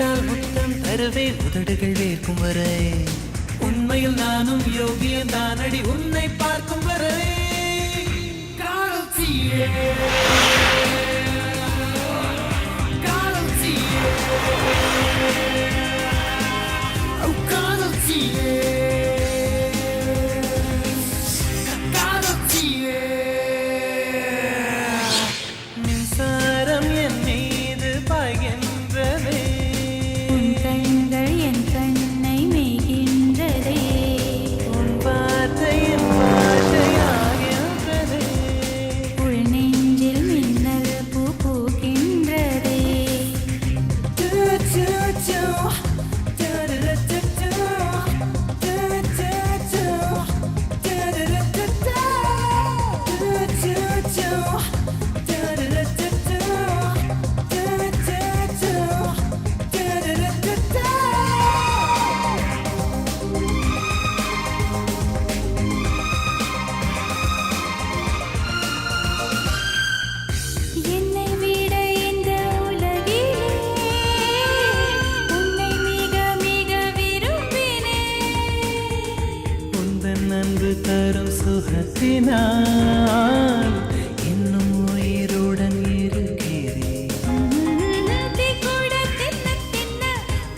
விட்டால் முத்தம் தருவேன் உதடுகள் வேர்க்கும் வரை. உண்மையில் நானும் யோகியன் தானடி உன்னை பார்க்கும் வரை. காதல் தீயே காதல் தீயே காதல் தீயே காதல் தீயே. மின்சாரம் என் மீது பாய்கின்றதே, உன் கண்கள் என் கண்ணை மேய்கின்றதே, உன் வார்த்தை என் பாஷையாகின்றதே, உள் நெஞ்சில் மின்னல் பூ பூக்கின்றதே. என்னை விட இந்த உலகிலே உன்னை மிக மிக விரும்பினேன். உந்தன் அன்பு தரும் சுகத்தினால் இன்னும் உயிருடன் இருக்கிறேன். கூட தின்ன தின்ன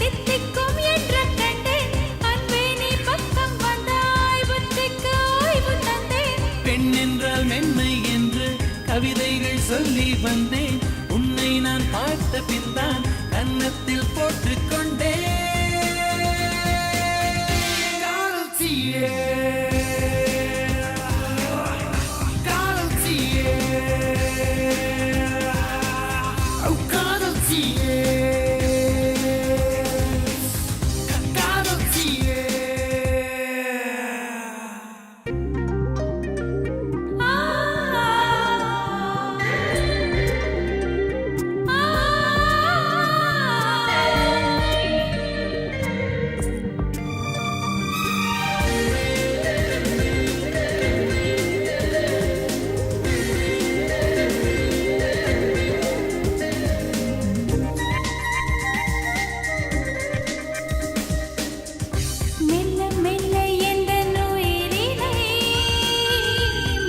தித்திக்கும் என்று கண்டேன். அன்பே நீ பக்கம் வந்தாய், புத்திக்கு ஓய்வு தந்தேன். பெண் என்றால் மென்மை என்று கவிதைகள் சொல்லி வந்தேன். உன்னை நான் பார்த்த பின்தான் கன்னத்தில் போட்டுக்கொண்டேன். காதல் தீயே காதல் தீயே காதல் தீயே காதல் தீயே. ஆ மெல்ல மெல்ல எந்த நுயிரினை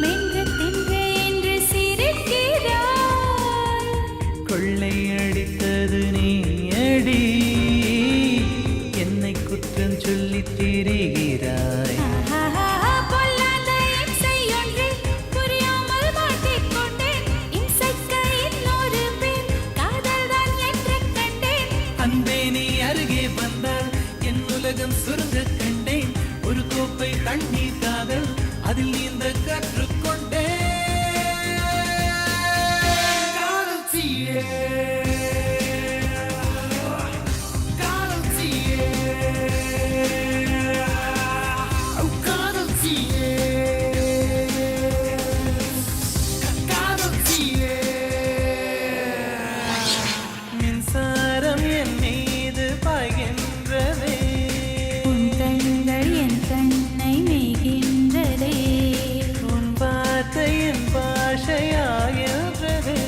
மென்று தின்று என்று சிரிக்கிறாய். கொள்ளை அடித்தது நீயடி, என்னை குற்றம் சொல்லி திரிகிறாய். பொல்லாத இம்சை ஒன்றில் புரியாமல் மாட்டிக்கொண்டேன். இம்சைக்க இன்னொரு பெண் காதல்தான் என்று கண்டேன். அன்பே நீ அருகே வந்தால் என் உலகம் சுருங்க கண்டேன். ஒரு கோப்பை தண்ணீர் காதல் அதில் நீந்த கற்றுக்கொண்டேன். காதல் தீயே காதல் தீயே காதல் தீயே காதல் தீயே. மின்சாரம் என் மீது பாய்கின்றதே, உன் கண்கள் என் கண்ணை மேய்கின்றதே, உன் வார்த்தை என் பாஷையாகின்றதே,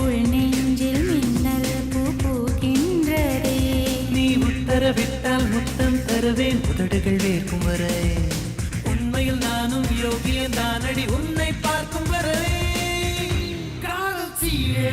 உள் நெஞ்சில் மின்னல் பூ பூக்கின்றதே. நீ உத்தரவிட்டால் முத்தம் தருவேன் உதடுகள் வேர்க்கும் வரை. உண்மையில் நானும் யோகியன் தானடி உன்னை பார்க்கும் வரை. காதல் தீயே